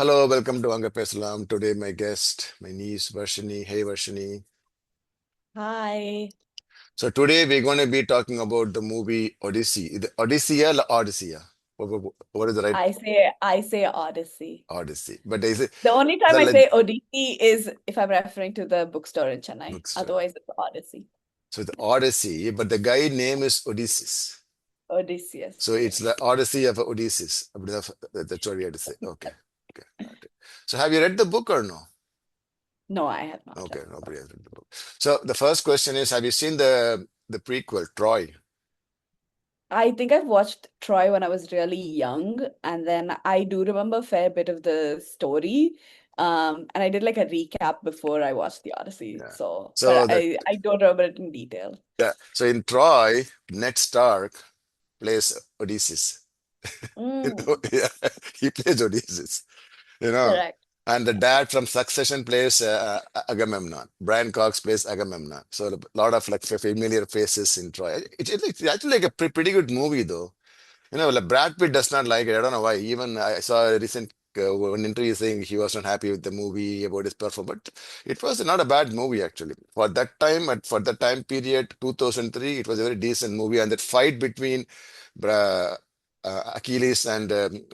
Hello, welcome to Anga Pesalam. Today, my guest, my niece Varshini. Hey, Varshini. Hi. So today we're going to be talking about the movie Odyssey. The Odyssey or Odyssey? What is the right I say Odyssey. Odyssey? But is it The only time the I say Odyssey is if I'm referring to the bookstore in Chennai. bookstore? Otherwise, it's Odyssey. So the Odyssey, but the guy name is Odysseus. So Odysseus, it's the yes. Odyssey of Odysseus. That's what we had to say. Okay. Okay. Got it. So have you read the book or no? No, I have not Okay, read the book. nobody has read the book. So the first question is, have you seen the prequel, Troy? I think I've watched Troy when I was really young, and then I do remember a fair bit of the story. And I did like a recap before I watched the Odyssey. Yeah. So, So but the I don't remember it in detail. Yeah. So in Troy, Ned Stark plays Odysseus. Mm, Yeah, he plays Odysseus, you know. correct. And the dad from Succession plays Agamemnon. Brian Cox plays Agamemnon. So a lot of like familiar faces in Troy. It's actually like a pretty good movie, though. Like Brad Pitt does not like it. I don't know why. Even I saw a recent one interview saying he was not happy with the movie about his performance. But it was not a bad movie actually. For that time, for that time period, 2003, it was a very decent movie. And that fight between uh, Achilles and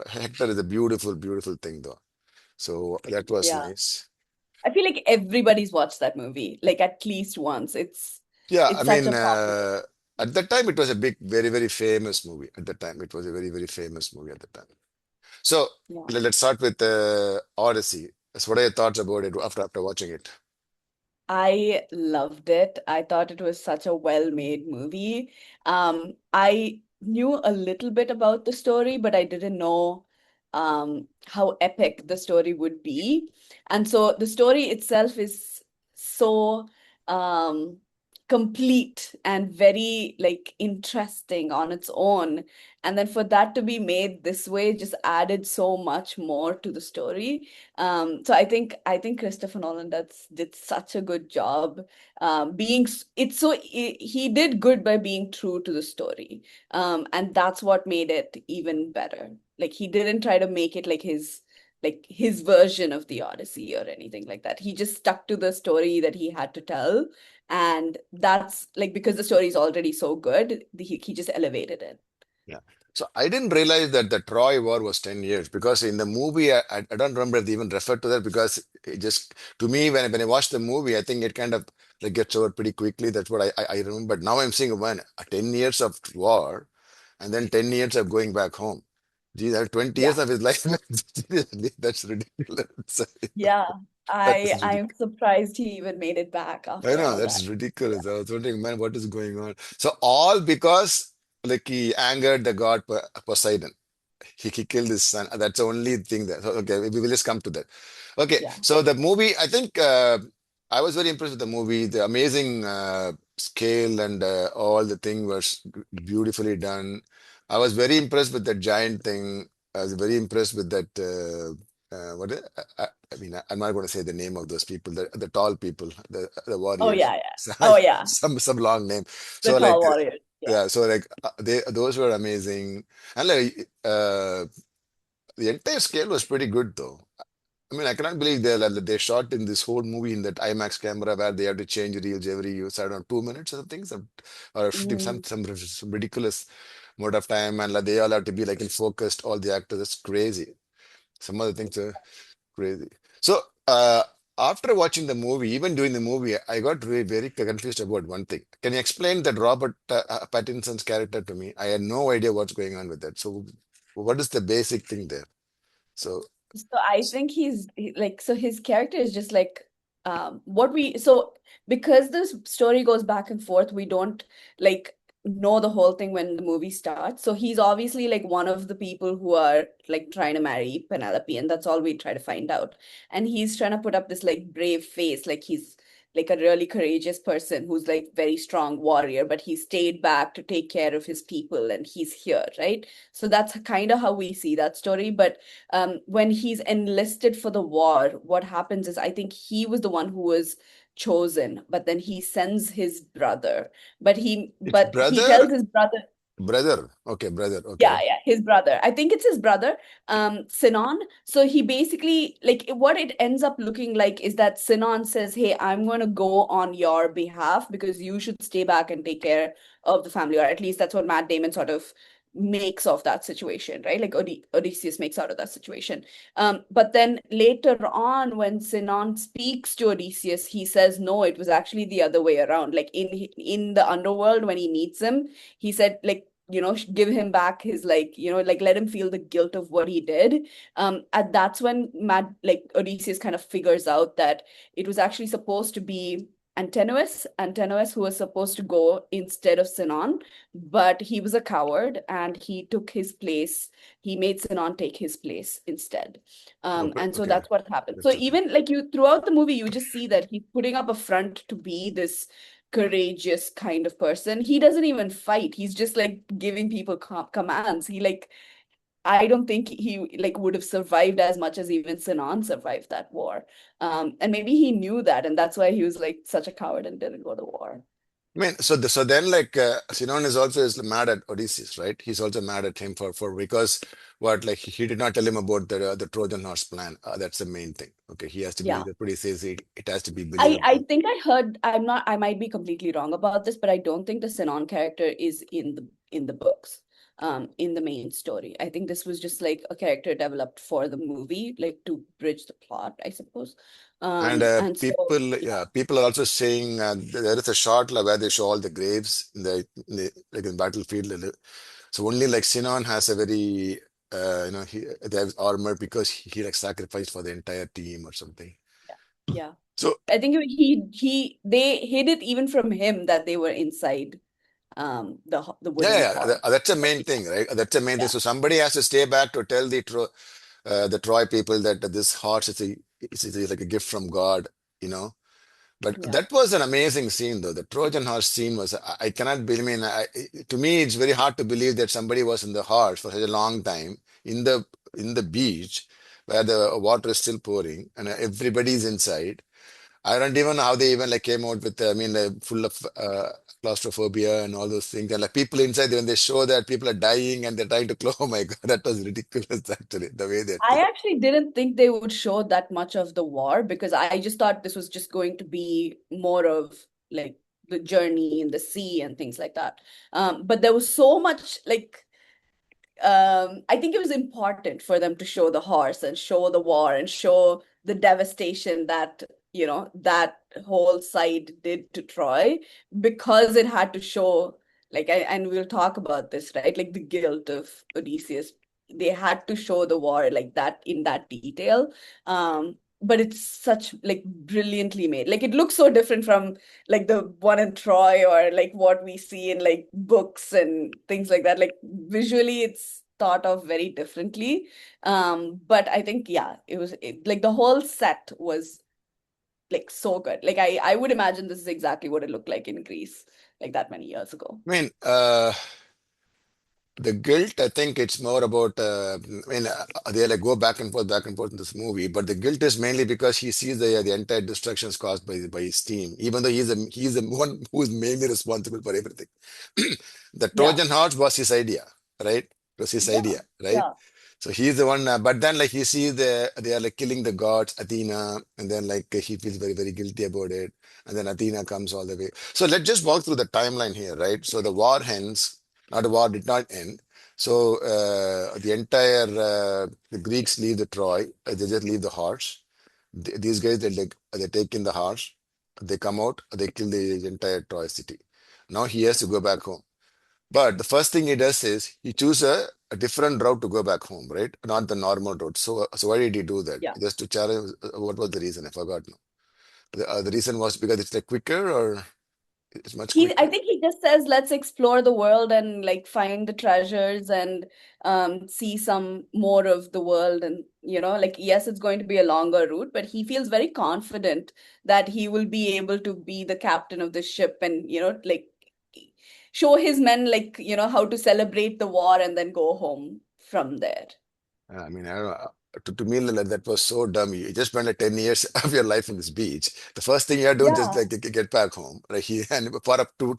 Hector is a beautiful, beautiful thing, though. So that was Yeah. nice. I feel like everybody's watched that movie, like at least once. Yeah, I It's such mean, a popular. at that time, it was a big, very, very famous movie. At the time, it was a very, very famous movie at the time. So Yeah. let's start with Odyssey. So what are your thoughts about it after watching it? I loved it. I thought it was such a well-made movie. I knew a little bit about the story, but I didn't know how epic the story would be. And so the story itself is so um, complete and very like interesting on its own. And then for that to be made this way just added so much more to the story. So I think Christopher Nolan did such a good job it's so he did good by being true to the story. And that's what made it even better. Like he didn't try to make it like his version of the Odyssey or anything like that. He just stuck to the story that he had to tell. And that's like because the story is already so good, he just elevated it. Yeah. So I didn't realize that the Troy War was 10 years because in the movie, I don't remember if they even referred to that because it just, to me, when I watched the movie, I think it kind of like gets over pretty quickly. That's what I remember. But now I'm seeing 10 years of war and then 10 years of going back home. Geez, that 20 Yeah. years of his life. That's ridiculous. Yeah. That's I'm ridiculous. surprised he even made it back I after know all that. that's ridiculous. I was wondering, man, what is going on? So all because like he angered the god Poseidon. He killed his son. That's the only thing there. So, okay, we will just come to that. Okay, Yeah. so the movie, I think I was very impressed with the movie. The amazing scale and all the thing was beautifully done. I was very impressed with that giant thing. I was very impressed with that. What? I mean, I'm not going to say the name of those people. The tall people, the Oh warriors. yeah, yeah. Oh yeah. Some long name. The So tall like warriors. Yeah. yeah, so like those were amazing. And like the entire scale was pretty good though. I mean, I cannot believe they shot in this whole movie in that IMAX camera where they have to change reels every I don't know 2 minutes or something, or Mm. some ridiculous amount of time, and like, they all have to be like in focused. All the actors, that's crazy. Some other things are crazy. So after watching the movie, even during the movie, I got very confused about one thing. Can you explain that Robert Pattinson's character to me? I had no idea what's going on with that. So what is the basic thing there? So So I think like so his character is just like what we so because this story goes back and forth, we don't like know the whole thing when the movie starts. So he's obviously like one of the people who are like trying to marry Penelope, and that's all we try to find out. And he's trying to put up this like brave face, like he's like a really courageous person who's like very strong warrior, but he stayed back to take care of his people and he's here, right? So that's kind of how we see that story. But when he's enlisted for the war, what happens is I think he was the one who was chosen, but then he sends his brother. it's But he brother. tells his brother. Brother. Okay, brother. Yeah, Okay. yeah, his brother. I think it's his brother, Sinon. So he basically, like, what it ends up looking like is that Sinon says, "Hey, I'm going to go on your behalf because you should stay back and take care of the family," or at least that's what Matt Damon sort of makes of that situation, right? Like Odysseus makes out of that situation. But then later on, when Sinon speaks to Odysseus, he says, "No, it was actually the other way around. Like in the underworld, when he meets him, he said, like, give him back his, like, like, let him feel the guilt of what he did." And that's when Odysseus kind of figures out that it was actually supposed to be Antinous who was supposed to go instead of Sinon, but he was a coward and he took his place. He made Sinon take his place instead. And so Okay. that's what happened. So That's okay. even like you throughout the movie, you just see that he's putting up a front to be this courageous kind of person. He doesn't even fight. He's just like giving people commands. I don't think he like would have survived as much as even Sinan survived that war. And maybe he knew that, and that's why he was like such a coward and didn't go to war. I mean, so then like Sinon is mad at Odysseus, right? He's also mad at him for because what like he did not tell him about the Trojan horse plan. That's the main thing. Okay, he has to be Yeah. the he says it has to be I believable. think I heard, I might be completely wrong about this, but I don't think the Sinon character is in the books, in the main story. I think this was just like a character developed for the movie, like to bridge the plot, I suppose. And And so yeah, people are also saying there is a shot like, where they show all the graves in the like in battlefield. So only like Sinon has a very they have armor because he like sacrificed for the entire team or something. yeah, yeah. So I think they hid it even from him that they were inside the yeah, wooden horse. that's the main thing, right? That's the main thing. Yeah, So somebody has to stay back to tell the Troy people that this horse is like a gift from God, you know. But yeah, that was an amazing scene, though. The Trojan horse scene was, I cannot believe, I mean, to me, it's very hard to believe that somebody was in the horse for such a long time in the beach where the water is still pouring and everybody's inside. I don't even know how they even like came out with, I mean, full of claustrophobia and all those things. And like people inside, when they show that people are dying and they're trying to close, oh my God, that was ridiculous actually, the way they I actually didn't think they would show that much of the war because I just thought this was just going to be more of like the journey in the sea and things like that. But there was so much like I think it was important for them to show the horse and show the war and show the devastation that, that whole side did to Troy because it had to show, like, and we'll talk about this, right? Like the guilt of Odysseus. They had to show the war like that in that detail. But it's such like brilliantly made. Like it looks so different from like the one in Troy or like what we see in like books and things like that. Like visually, it's thought of very differently. But I think yeah, like the whole set was like so good. Like I would imagine this is exactly what it looked like in Greece like that many years ago. I mean, the guilt, I think it's more about, they like go back and forth in this movie, but the guilt is mainly because he sees the entire destructions caused by his team, even though he's the one who's mainly responsible for everything. The Yeah, Trojan horse was his idea, right? It was his yeah, idea, right? yeah. So he's the one, but then like he sees they are like killing the gods, Athena, and then like he feels very, very guilty about it. And then Athena comes all the way. So let's just walk through the timeline here, right? So the war ends, not the war did not end. So the entire the Greeks leave the Troy, they just leave the horse. These guys they take in the horse, they come out, they kill the entire Troy city. Now he has to go back home. But the first thing he does is he chooses a different route to go back home, right? Not the normal route. So why did he do that? Yeah. Just to challenge. What was the reason? I forgot now. The reason was because it's like quicker, or it's much I quicker. think he just says, let's explore the world and like find the treasures and see some more of the world. And, like, yes, it's going to be a longer route, but he feels very confident that he will be able to be the captain of the ship and, like show his men, like, how to celebrate the war and then go home from there. I mean, I don't know. to me, like, that was so dumb. You just spent like 10 years of your life on this beach. The first thing you have to do is just Yeah, like get back home. Right? And for up to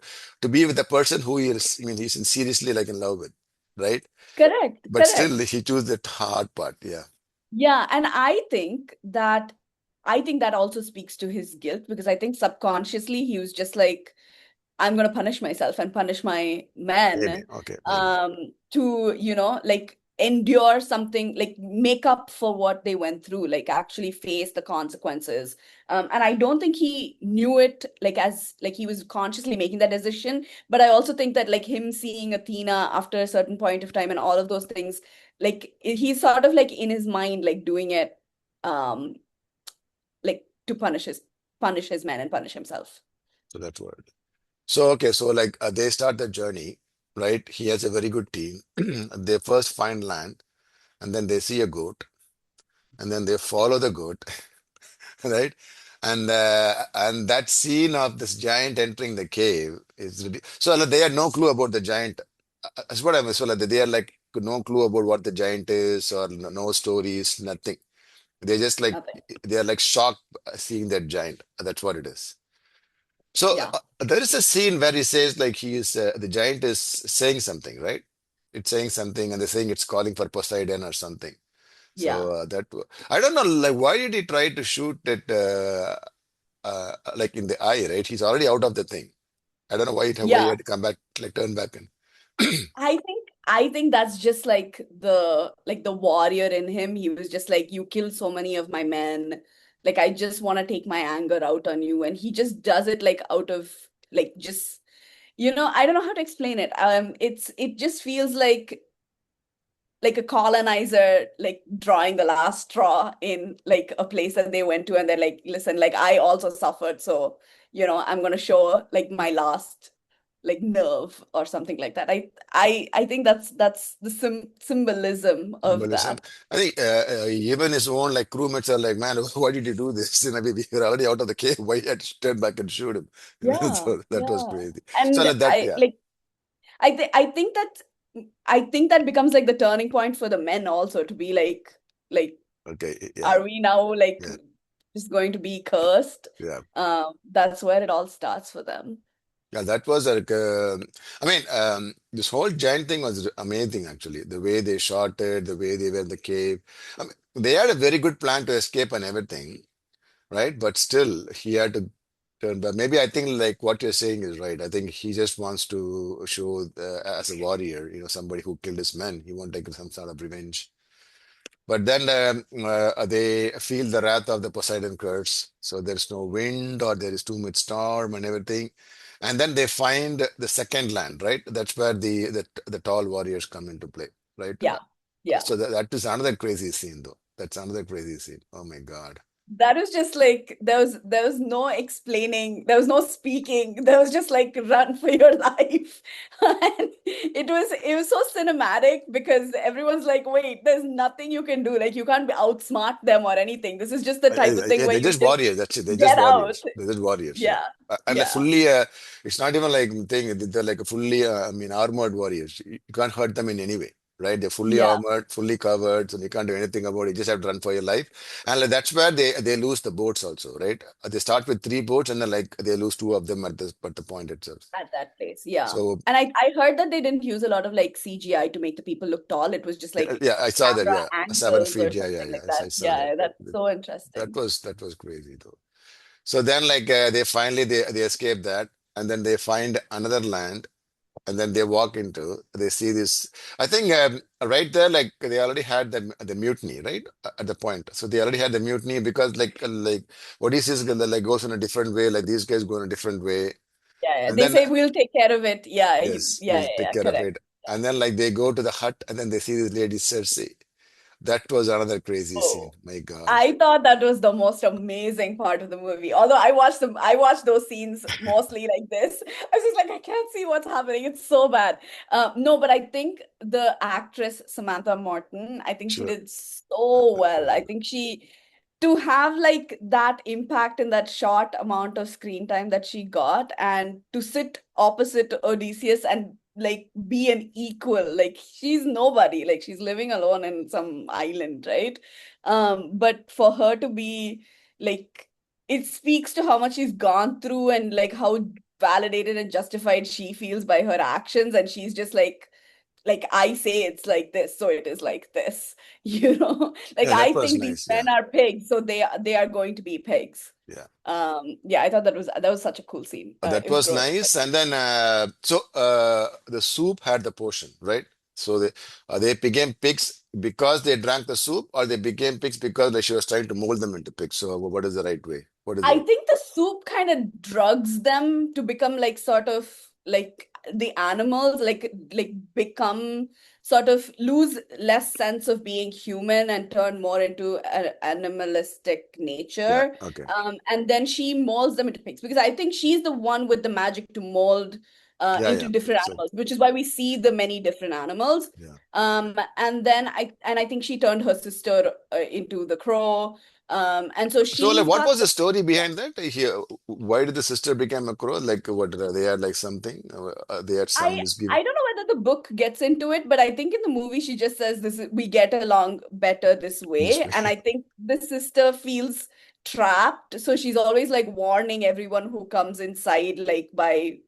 be with a person who he is, I mean, he's seriously like in love with, right? correct, But still, correct. he chose that hard part. Yeah, Yeah, and I think that also speaks to his guilt because I think subconsciously he was just like, I'm gonna punish myself and punish my maybe. men Okay, maybe. to, like endure something, like make up for what they went through, like actually face the consequences. And I don't think he knew it like as like he was consciously making that decision, but I also think that like him seeing Athena after a certain point of time and all of those things, like he's sort of like in his mind, like doing it um like to punish his men and punish himself. So that word. So okay, so like they start the journey, right? He has a very good team. They first find land, and then they see a goat, and then they follow the goat, right? And that scene of this giant entering the cave is so like, they had no clue about the giant. That's what I mean. So like, they had like no clue about what the giant is or no stories, nothing. They just like Nothing. they are like shocked seeing that giant. That's what it is. So Yeah. there is a scene where he says like he is the giant is saying something, right? It's saying something, and they're saying it's calling for Poseidon or something. So Yeah. I don't know, like why did he try to shoot it like in the eye, right? He's already out of the thing. I don't know why he Yeah. had to come back, like turn back and I think that's just like the warrior in him. He was just like, you killed so many of my men. Like I just want to take my anger out on you. And he just does it like out of like just I don't know how to explain it. It just feels like a colonizer like drawing the last straw in like a place that they went to and they're like, listen, like I also suffered, so I'm gonna show like my last like nerve or something like that. I think that's the symbolism of symbolism. that. I think even his own like crewmates are like, man, why did you do this? You know, we were already out of the cave. Why you had to turn back and shoot him? You know, Yeah, so that was yeah. crazy. So And like that, yeah. I think that becomes like the turning point for the men also to be like Okay, yeah, are we now like yeah, just going to be cursed? yeah. That's where it all starts for them. Yeah, that was like, I mean, this whole giant thing was amazing actually. The way they shot it, the way they were in the cave. I mean, they had a very good plan to escape and everything, right? But still, he had to turn back. Maybe I think like what you're saying is right. I think he just wants to show as a warrior, somebody who killed his men. He won't take some sort of revenge. But then they feel the wrath of the Poseidon curse. So there's no wind or there is too much storm and everything. And then they find the second land, right? That's where the tall warriors come into play, right? Yeah, yeah. So that is another crazy scene, though. That's another crazy scene. Oh my God. That was just like there was no explaining, there was no speaking, there was just like run for your life. And it was so cinematic because everyone's like, wait, there's nothing you can do. Like you can't outsmart them or anything. This is just the type of thing Yeah, where they're you just just warriors. That's it. They're just get out. warriors. They're just warriors. Yeah. Yeah, And yeah, fully, it's not even like thing. They're like a fully, I mean, armored warriors. You can't hurt them in any way, right? They're fully yeah. armored, fully covered, so you can't do anything about it. You just have to run for your life. And like, that's where they lose the boats also, right? They start with three boats, and then like they lose two of them at the point itself. At that place. Yeah. So And I heard that they didn't use a lot of like CGI to make the people look tall. It was just like yeah, I saw that. camera Yeah, seven angles or feet. Yeah, yeah, something yeah. like that. I saw that. Yeah, that's so That interesting. was that was crazy though. So then, like they finally they escape that, and then they find another land, and then they walk into. They see this. I think right there, like they already had the mutiny, right at the point. So they already had the mutiny because like Odysseus like goes in a different way, like these guys go in a different way, Yeah, yeah. and They then say we'll take care of it. Yeah, yes, yeah, we'll yeah, take yeah, care of correct. it. And then like they go to the hut, and then they see this lady Circe. That was another crazy scene. Oh, My God. I thought that was the most amazing part of the movie. Although I watched those scenes mostly like this. I was just like, I can't see what's happening. It's so bad. No, but I think the actress Samantha Morton, I think she Sure. did so well. I think she to have like that impact in that short amount of screen time that she got and to sit opposite Odysseus and like be an equal. Like she's nobody. Like she's living alone in some island, right? But for her to be like, it speaks to how much she's gone through and like how validated and justified she feels by her actions, and she's just like I say it's like this, so it is like this, like Yeah, that I was think these nice. men Yeah, are pigs, so they are going to be pigs. yeah. Yeah, I thought that was such a cool scene. That It was was growth. nice. And then, the soup had the potion, right? So they became pigs because they drank the soup, or they became pigs because like she was trying to mold them into pigs. So what is the right way? What is I the think the soup kind of drugs them to become like sort of like the animals, like become sort of lose less sense of being human and turn more into an animalistic yeah? nature. Okay. And then she molds them into pigs because I think she's the one with the magic to mold Yeah, into yeah. different So animals, which is why we see the many different animals. yeah. And I think she turned her sister into the crow. And so So like, she's what got was the story behind that? Here, why did the sister become a crow? Like, what they had like something? They had some I misgiving. I don't know whether the book gets into it, but I think in the movie she just says we get along better this This way. way. And I think the sister feels trapped. So she's always like warning everyone who comes inside, like by,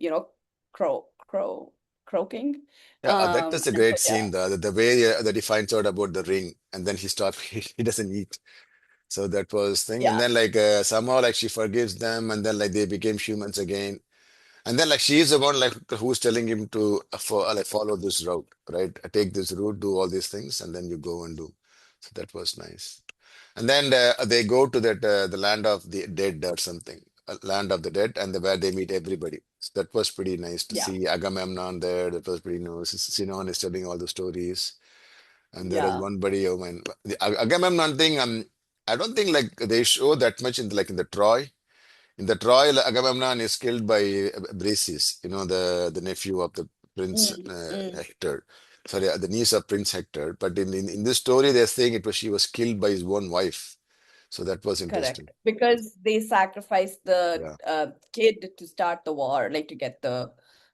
croaking. Yeah, that is a And great so yeah. scene. The way that he finds out about the ring, and then he stops. He doesn't eat. So that was thing. And Yeah. then like somehow like she forgives them, and then like they became humans again. And then like she is the one like who's telling him to like follow this route, right? Take this route, do all these things, and then you go and do. So that was nice. And then they go to that the land of the dead or something, land of the dead, and where they meet everybody. So that was pretty nice to Yeah. see Agamemnon there. That was pretty nice. Sinon is telling all the stories, and there is Yeah. one buddy. Oh man, the Agamemnon thing. I don't think like they show that much in like in the Troy. In the Troy, Agamemnon is killed by Briseis, the nephew of the Prince Mm, mm. Hector. Sorry, the niece of Prince Hector. But in this story, they're saying she was killed by his own wife. So that was interesting. Correct. Because they sacrificed the Yeah. kid to start the war, like to get the,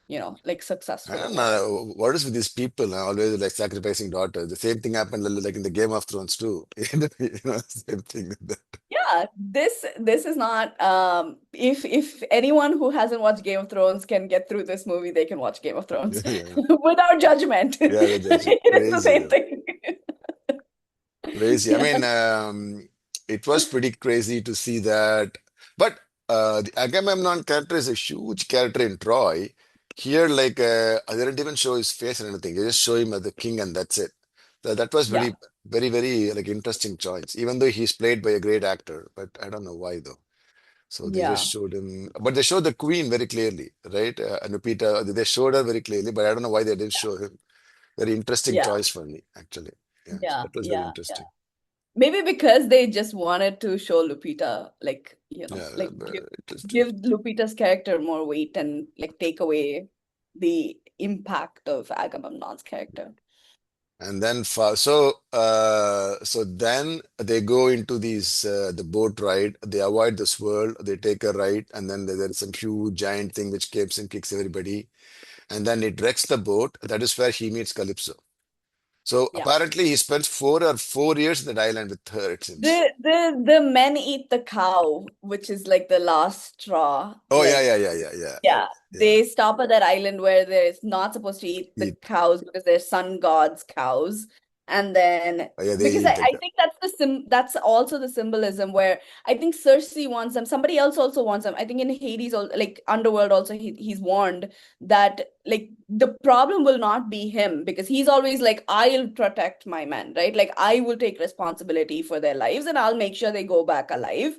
like I successful don't war. know what is with these people always like sacrificing daughters. The same thing happened like in the Game of Thrones too. Same thing. Yeah, this is not if anyone who hasn't watched Game of Thrones can get through this movie, they can watch Game of Yeah, Thrones yeah, without judgment. yeah. That's It is the crazy same though. thing. Crazy. I Yeah. mean, it was pretty crazy to see that. But the Agamemnon character is a huge character in Troy. Here, like, they didn't even show his face or anything. They just show him as the king, and that's it. That was Yeah. very, very like interesting choice. Even though he's played by a great actor, but I don't know why though. So they just Yeah. showed him, but they showed the queen very clearly, right? Anupita, they showed her very clearly, but I don't know why they didn't show him. Very interesting Yeah. choice for me, actually. Yeah, so Yeah. that was very Yeah. Yeah. interesting. Maybe because they just wanted to show Lupita, like, Yeah, like interesting. give Lupita's character more weight and like take away the impact of Agamemnon's character. And then so then they go into these the boat ride. They avoid the swirl. They take a ride, and then there's some huge giant thing which capes and kicks everybody, and then it wrecks the boat. That is where he meets Calypso. So Yeah. apparently he spends 4 years in that island with her. It seems. The men eat the cow, which is like the last straw. Oh yeah, Like, yeah, yeah, yeah, yeah, yeah, yeah. they stop at that island where they're not supposed to eat the Eat. cows because they're sun gods' cows. And then Oh yeah, they because eat I, the. I think that's also the symbolism where I think Cersei wants them. Somebody else also wants them. I think in Hades, like Underworld, also he's warned that like the problem will not be him because he's always like, I'll protect my men, right? Like I will take responsibility for their lives and I'll make sure they go back alive.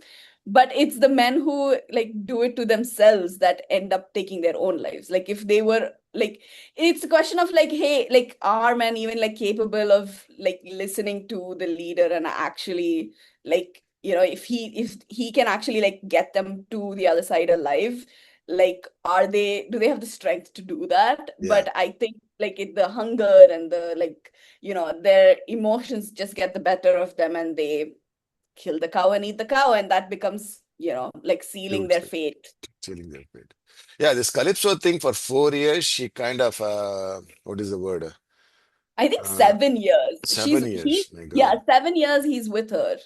But it's the men who like do it to themselves that end up taking their own lives. Like if they were like, it's a question of like, hey, like are men even like capable of like listening to the leader and actually like, if he can actually like get them to the other side alive, like do they have the strength to do that? Yeah, But I think like the hunger and the like, their emotions just get the better of them and they kill the cow and eat the cow, and that becomes like sealing Shoots their it, fate. chilling their fate. Yeah, this Calypso thing for 4 years, she kind of what is the word? I think Uh, 7 years. seven years, my Yeah, God. 7 years he's with her.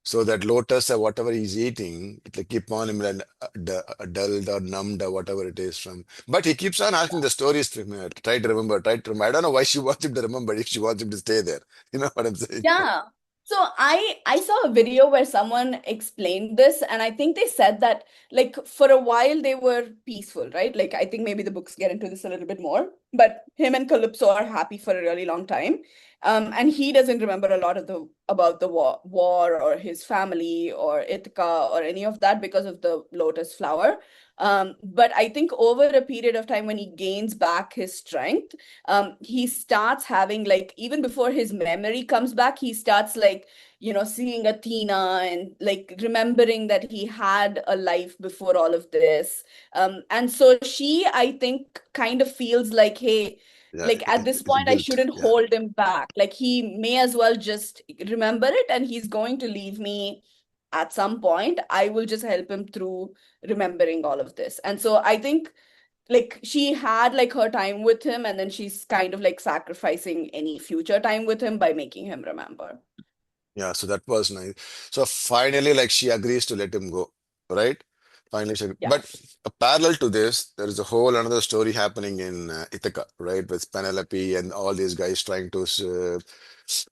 So that lotus or whatever he's eating, it like keep on him like, dulled or numbed or whatever it is from. But he keeps on asking the stories from her. Try to remember, try to remember. I don't know why she wants him to remember if she wants him to stay there. You know what I'm saying? Yeah. So I saw a video where someone explained this, and I think they said that like for a while they were peaceful, right? Like I think maybe the books get into this a little bit more, but him and Calypso are happy for a really long time. And he doesn't remember a lot of the about the war or his family or Ithaca or any of that because of the lotus flower. But I think over a period of time when he gains back his strength, he starts having like even before his memory comes back, he starts like seeing Athena and like remembering that he had a life before all of this. And so she, I think, kind of feels like, hey, Yeah, like at this it's a point, I guilt. shouldn't Yeah. hold him back. Like he may as well just remember it, and he's going to leave me at some point. I will just help him through remembering all of this. And so I think like she had like her time with him, and then she's kind of like sacrificing any future time with him by making him remember. Yeah, so that was nice. So finally, like she agrees to let him go, right? Finally, Yeah. but parallel to this, there is a whole another story happening in Ithaca, right? With Penelope and all these guys trying to.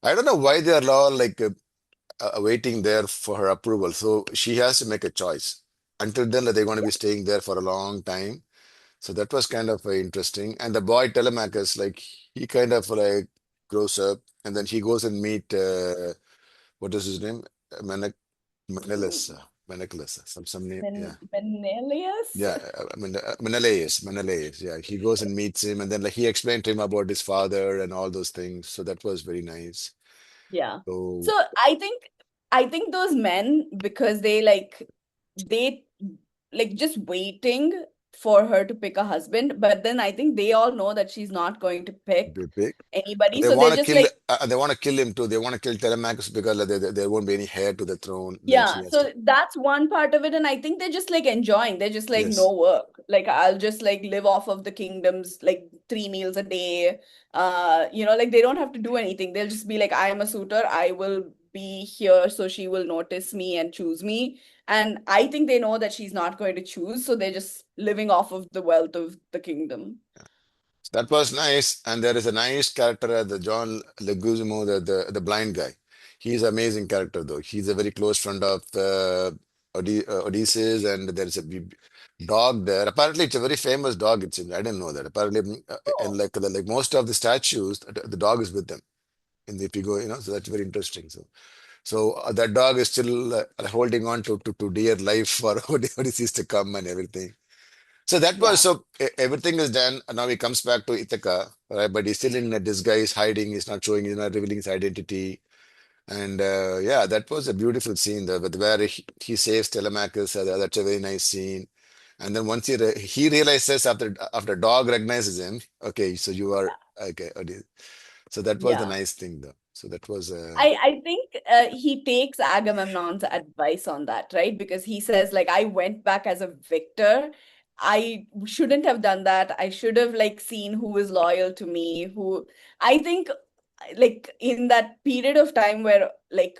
I don't know why they are all like waiting there for her approval. So she has to make a choice. Until then, like, they're going to be staying there for a long time. So that was kind of interesting. And the boy Telemachus, like he kind of like grows up, and then he goes and meet. What is his name? Mene Menelaus. Menelaus. Some name. Yeah. Menelaus? Yeah. I mean, Menelaus. Menelaus. Yeah. He goes and meets him, and then like he explained to him about his father and all those things. So that was very nice. Yeah. So So I think those men, because they like just waiting for her to pick a husband, but then I think they all know that she's not going to pick they pick. anybody. They So they're want to just kill. like, They want to kill him too. They want to kill Telemachus because like, there won't be any heir to the throne. Then she yeah, has to. so that's one part of it. And I think they're just like enjoying. They're just like, Yes. no work. Like I'll just like live off of the kingdoms, like 3 meals a day. Like they don't have to do anything. They'll just be like, I am a suitor. I will be here so she will notice me and choose me. And I think they know that she's not going to choose. So they're just living off of the wealth of the kingdom. That was nice, and there is a nice character, the John Leguizamo, the blind guy. He's an amazing character, though. He's a very close friend of Odysseus, and there is a dog there. Apparently, it's a very famous dog. It seems I didn't know that. Apparently, and Oh, like most of the statues, the dog is with them. In the if you go, so that's very interesting. So that dog is still holding on to dear life for Odysseus to come and everything. So that was yeah, so everything is done. And now he comes back to Ithaca, right? But he's still in a disguise, hiding. He's not showing, he's not revealing his identity. And yeah, that was a beautiful scene there, with where he saves Telemachus. That's a very nice scene. And then once he realizes after dog recognizes him, okay, so you are okay. So that was the yeah. nice thing, though. So that was I think he takes Agamemnon's advice on that, right? Because he says, like, I went back as a victor. I shouldn't have done that. I should have like seen who is loyal to me, who I think like in that period of time where like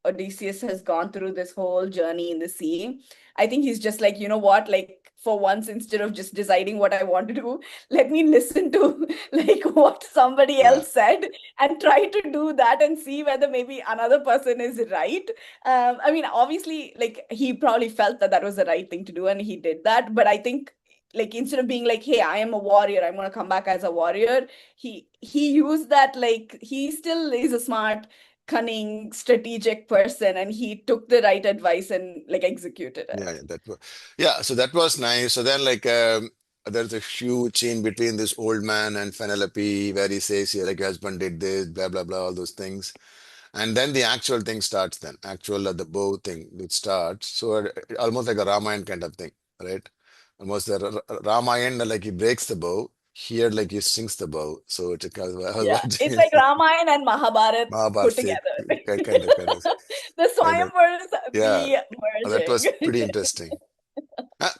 Odysseus has gone through this whole journey in the sea, I think he's just like, you know what, like for once, instead of just deciding what I want to do, let me listen to like what somebody yeah. else said and try to do that and see whether maybe another person is right. I mean, obviously, like he probably felt that that was the right thing to do and he did that. But I think, like, instead of being like, hey, I am a warrior, I'm going to come back as a warrior, he used that, like, he still is a smart, cunning, strategic person, and he took the right advice and like executed Yeah, it. yeah, that was yeah. So that was nice. So then, like, there's a huge scene between this old man and Penelope where he says, "Yeah, like your husband did this, blah blah blah, all those things." And then the actual thing starts. Then actual the bow thing it starts. So almost like a Ramayan kind of thing, right? Almost the Ramayan, like he breaks the bow, here like he strings the bow. So it's a kind of, I was Yeah, it's watching like Ramayan and Mahabharata put Mahabharata, together. kind of, The kind of, Swayamvars yeah. be That was merging. pretty interesting. Uh,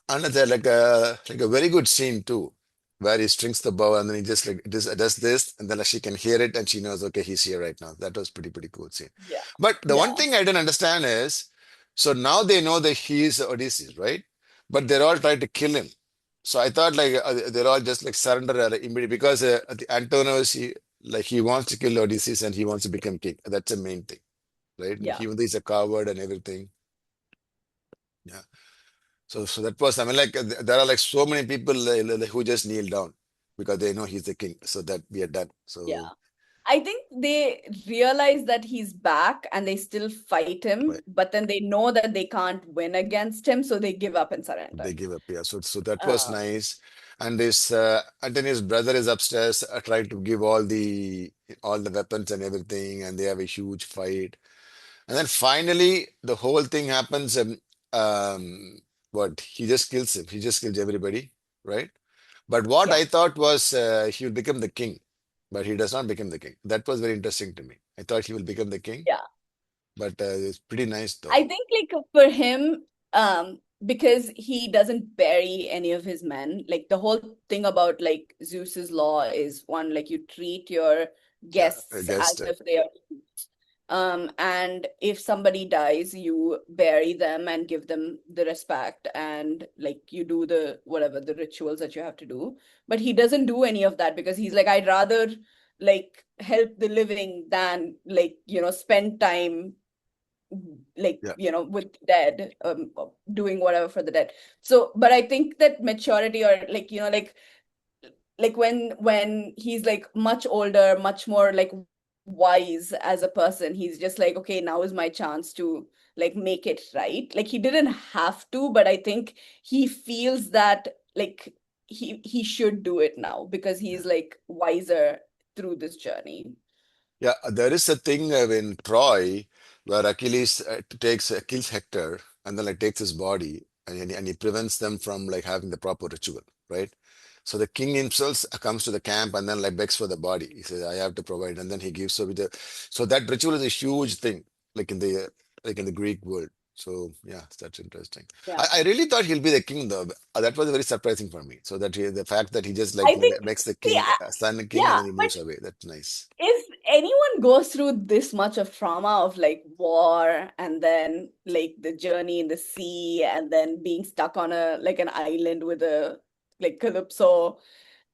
Another like a very good scene too, where he strings the bow and then he just like does this, and then like, she can hear it and she knows okay he's here right now. That was pretty cool scene. Yeah, But the one yeah, thing I didn't understand is, so now they know that he is Odysseus, right? But they're all trying to kill him. So I thought like they're all just like surrender immediately because the Antinous he wants to kill Odysseus and he wants to become king. That's the main thing, right? yeah, Even though he's a coward and everything. Yeah. So that was, I mean, like there are like so many people who just kneel down because they know he's the king. So that we are done. yeah. So I think they realize that he's back and they still fight him, right, but then they know that they can't win against him, so they give up and surrender. they give up. Yeah. So that was Uh, nice. And this Antony's brother is upstairs trying to give all the weapons and everything, and they have a huge fight. And then finally, the whole thing happens. Um, what he just kills him. He just kills everybody, right? But what yeah, I thought was he will become the king, but he does not become the king. That was very interesting to me. I thought he will become the king, yeah. but it's pretty nice though. I think like for him, because he doesn't bury any of his men, like the whole thing about like Zeus's law is one, like you treat your Yeah, I guests as guess if they are and if somebody dies, you bury them and give them the respect and like you do the whatever the rituals that you have to do. But he doesn't do any of that because he's like, I'd rather like help the living than like, spend time like, yeah, with the dead, doing whatever for the dead. So, but I think that maturity or like, like when he's like much older, much more like wise as a person, he's just like, okay, now is my chance to like make it right. Like he didn't have to, but I think he feels that like he should do it now because yeah. he's like wiser through this journey. Yeah, there is a thing in Troy where Achilles kills Hector and then like takes his body and he prevents them from like having the proper ritual, right? So the king himself comes to the camp and then like begs for the body. He says, "I have to provide," and then he gives. So that ritual is a huge thing, like in the Greek world. So yeah, that's interesting. Yeah, I really thought he'll be the king though. That was very surprising for me. So that the fact that he just like I think, makes the see, king son king and yeah, then he but moves away. That's nice. if anyone goes through this much of trauma of like war and then like the journey in the sea and then being stuck on a like an island with a like calypso,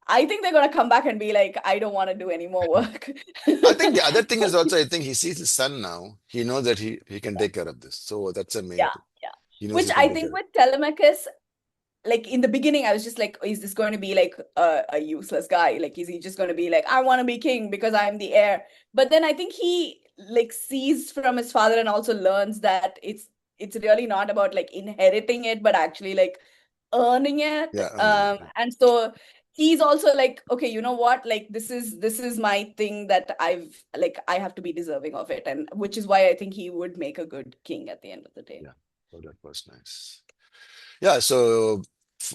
I think they're gonna come back and be like, I don't want to do any more work. I think the other thing is also, I think he sees his son now. He knows that he can take care of this. So that's the main Yeah, thing. yeah. He knows Which he can I take care think of it. with Telemachus, like in the beginning, I was just like, is this going to be like a useless guy? Like, is he just going to be like, I want to be king because I'm the heir? But then I think he like sees from his father and also learns that it's really not about like inheriting it, but actually like earning it. Yeah, earning it. Yeah. And so he's also like, okay, you know what? Like this is my thing that I have to be deserving of it, and which is why I think he would make a good king at the end of the day. Yeah. So that was nice. Yeah. So,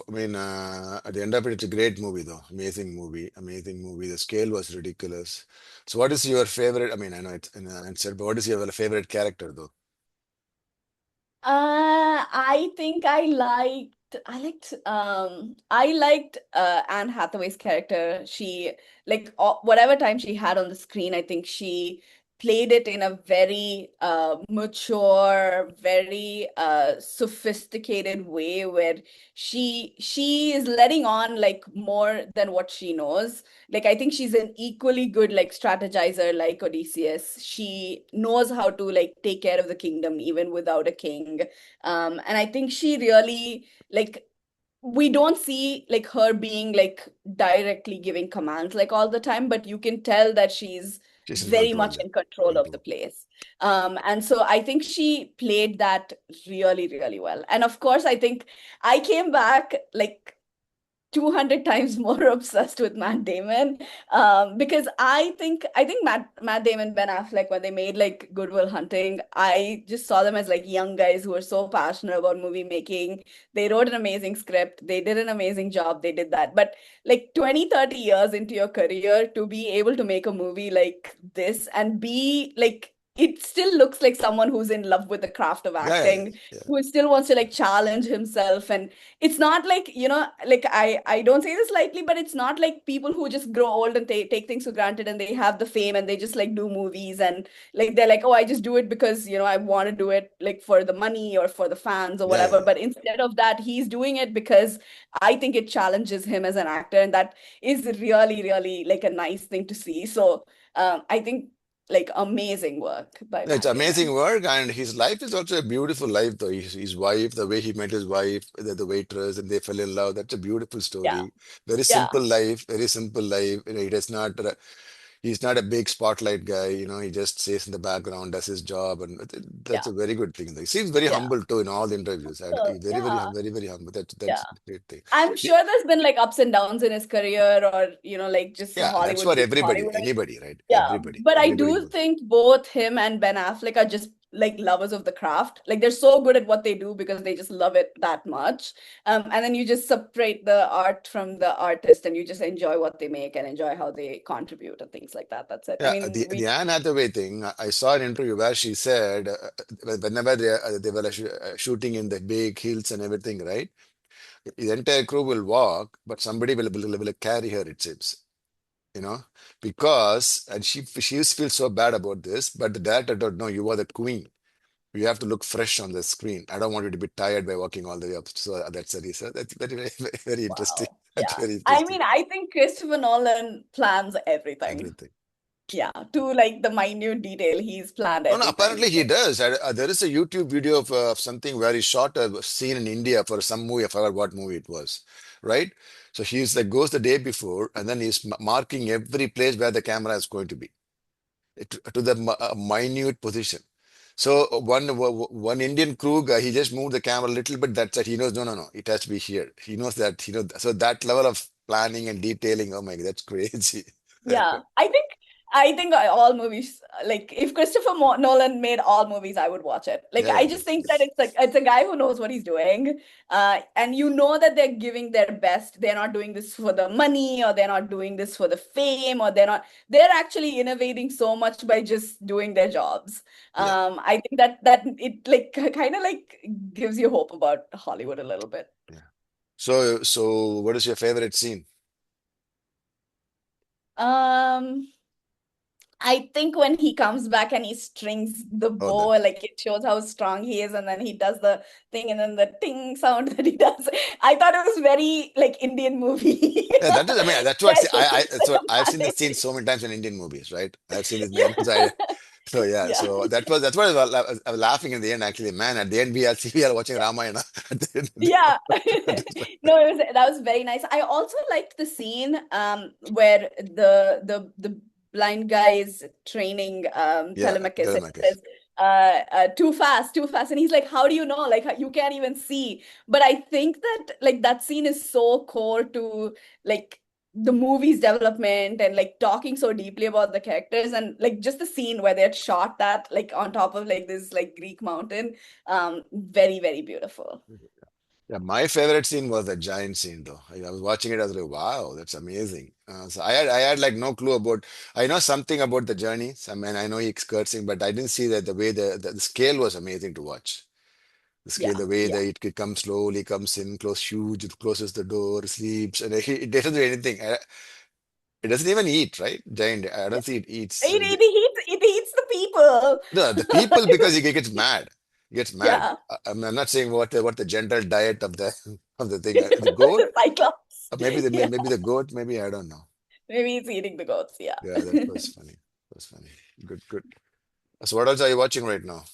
I mean, at the end of it, it's a great movie, though. Amazing movie. Amazing movie. The scale was ridiculous. So, what is your favorite? I mean, I know it's an answer, but what is your favorite character, though? I think I liked Anne Hathaway's character. She like whatever time she had on the screen, I think she played it in a very mature, very sophisticated way where she is letting on like more than what she knows. Like I think she's an equally good like strategizer like Odysseus. She knows how to like take care of the kingdom even without a king. And I think she really like we don't see like her being like directly giving commands like all the time, but you can tell that she's She's in very control, much yeah. in control of the Control. place. And so I think she played that really, really well. And of course, I think I came back like 200 times more obsessed with Matt Damon. Because I think Matt Damon, Ben Affleck, when they made like Good Will Hunting, I just saw them as like young guys who were so passionate about movie making. They wrote an amazing script, they did an amazing job, they did that. But like 20, 30 years into your career to be able to make a movie like this and be like it still looks like someone who's in love with the craft of Yeah, yeah, acting, yeah, who still wants to like challenge himself. And it's not like, like I don't say this lightly, but it's not like people who just grow old and they take things for granted and they have the fame and they just like do movies and like they're like, oh, I just do it because, I want to do it like for the money or for the fans or yeah, yeah, whatever. yeah. But instead of that, he's doing it because I think it challenges him as an actor, and that is really, really like a nice thing to see. So I think like amazing work by No, it's Matt amazing Damon. work, and his life is also a beautiful life, though. His wife, the way he met his wife, the waitress, and they fell in love. That's a beautiful Yeah, story. Very yeah, simple life, very simple life. He does not, he's not a big spotlight guy. He just stays in the background, does his job, and that's yeah, a very good thing. He seems very yeah. humble too in all the interviews. So, He's very, very, yeah, very, very humble. That's yeah. a great thing. I'm Yeah, sure there's been like ups and downs in his career, or like just yeah, that's Hollywood for being everybody, Hollywood. anybody, right? Yeah, but I Everybody do goes. think both him and Ben Affleck are just like lovers of the craft. Like they're so good at what they do because they just love it that much. And then you just separate the art from the artist and you just enjoy what they make and enjoy how they contribute and things like that. That's it. I Yeah, mean, the we, Anne Hathaway thing. I saw an interview where she said whenever they were shooting in the big hills and everything, right? The entire crew will walk, but somebody will carry her. It seems, you know, because and she feels so bad about this, but the director don't know you are the queen. You have to look fresh on the screen. I don't want you to be tired by walking all the way up. So that's the reason. That's very, very, very interesting. wow. That's Yeah. very I interesting. mean, I think Christopher Nolan plans everything. Everything. Yeah, to like the minute detail, he's planned No, no, everything. apparently he does. There is a YouTube video of something where he shot a scene in India for some movie. I forgot what movie it was, right? So he's like goes the day before, and then he's marking every place where the camera is going to be to the minute position. So one Indian crew guy, he just moved the camera a little bit. That's it. He knows, no, no, no, it has to be here. He knows that. So that level of planning and detailing. Oh my God, that's crazy. Yeah, I think all movies, like if Christopher Nolan made all movies, I would watch it. Like Yeah, yeah, I just think that it's a guy who knows what he's doing, and you know that they're giving their best. They're not doing this for the money, or they're not doing this for the fame, or they're actually innovating so much by just doing their jobs. yeah, I think that it like kind of like gives you hope about Hollywood a little bit. yeah. So what is your favorite scene? Um. I think when he comes back and he strings the Oh, bow, that. like it shows how strong he is, and then he does the thing, and then the ting sound that he does. I thought it was very like Indian movie. Yeah, that is. I mean, that's what Very that's what I've seen this scene cinematic. so many times in Indian movies, right? I've seen this many times. Yeah. So yeah, Yeah. so that's what I was laughing in the end. Actually, man, at the end we are watching Ramayana. At the end of Yeah. the- No, that was very nice. I also liked the scene where the blind guy is training yeah, Telemachus, and he Telemachus. says too fast, and he's like, how do you know, like you can't even see. But I think that like that scene is so core to like the movie's development and like talking so deeply about the characters, and like just the scene where they had shot that like on top of like this like Greek mountain, very, very beautiful. Yeah, my favorite scene was the giant scene, though. I was watching it, I was like, wow, that's amazing. So I had like no clue about. I know something about the journeys. I mean, I know he's cursing, but I didn't see that the way the scale was amazing to watch. The scale, Yeah, the way yeah. that it comes slowly, comes in, close huge, it closes the door, sleeps, and it doesn't do anything. It doesn't even eat, right? Giant. I Yeah. don't see it eats. It, it eats the people. No, the people because he gets mad. He gets mad. Yeah. I'm not saying what the general diet of the of the thing. The goat, The Cyclops. Yeah. maybe the goat, maybe I don't know. Maybe it's eating the goats. Yeah. Yeah, that was funny. That's funny. Good, good. So what else are you watching right now?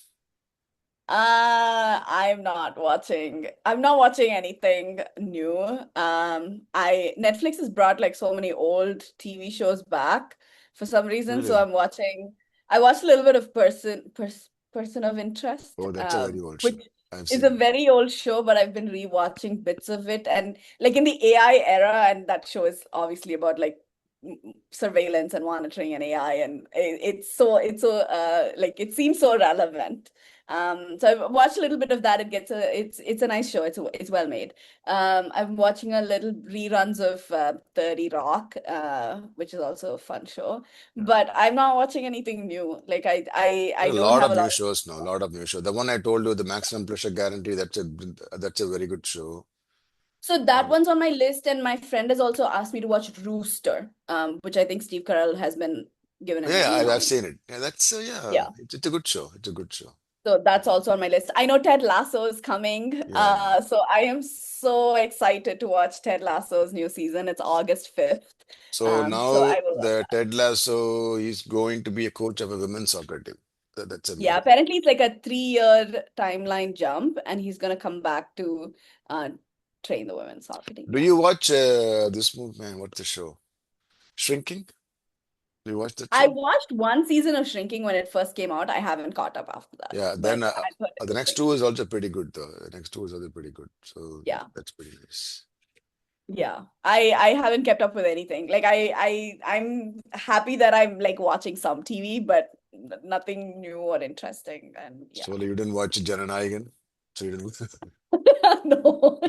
I'm not watching anything new. I Netflix has brought like so many old TV shows back for some reason. So Really? I watched a little bit of Person of Interest, Oh, that's a very old which show. I've It's seen a it. very old show, but I've been rewatching bits of it. And like in the AI era, and that show is obviously about like surveillance and monitoring and AI, and it's so like it seems so relevant. So I've watched a little bit of that. It's a nice show. It's well made. I'm watching a little reruns of 30 Rock, which is also a fun show. Yeah. But I'm not watching anything new. Like There I are a don't lot have of a lot new of shows now, a lot of new shows. The one I told you, the Maximum Pleasure Guarantee, that's a very good show. So that Uh, one's on my list, and my friend has also asked me to watch Rooster, which I think Steve Carell has been given an yeah, Emmy I've nomination. seen it. Yeah, yeah, Yeah. it's a good show. It's a good show. So that's also on my list. I know Ted Lasso is coming. Yeah, yeah. So I am so excited to watch Ted Lasso's new season. It's August 5th. So So now I will love the that. Ted Lasso is going to be a coach of a women's soccer team. That's Yeah, amazing. apparently it's like a 3-year timeline jump, and he's gonna come back to uh, train the women's soccer team. Do Yeah. you watch this movie, man? What's the show? Shrinking? Do you watch that I show? watched one season of Shrinking when it first came out. I haven't caught up after that, Yeah, then but I thought it the was next great. two is also pretty good, though. The next two is also pretty good. So Yeah. that's pretty nice. Yeah. I haven't kept up with anything. Like I'm happy that I'm like watching some TV, but nothing new or interesting. And yeah. So you didn't watch Jananayagan? So you didn't. No.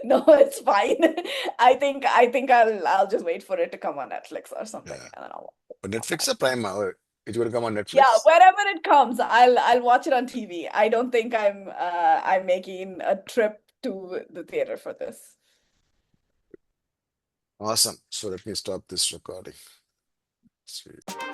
No, it's fine. I think I'll just wait for it to come on Netflix or something, Yeah. and then I'll But come Netflix back. or Prime? Or it's going to come on Yeah, Netflix? wherever it comes, I'll watch it on TV. I don't think I'm making a trip to the theater for this. Awesome. So let me stop this recording. Sweet.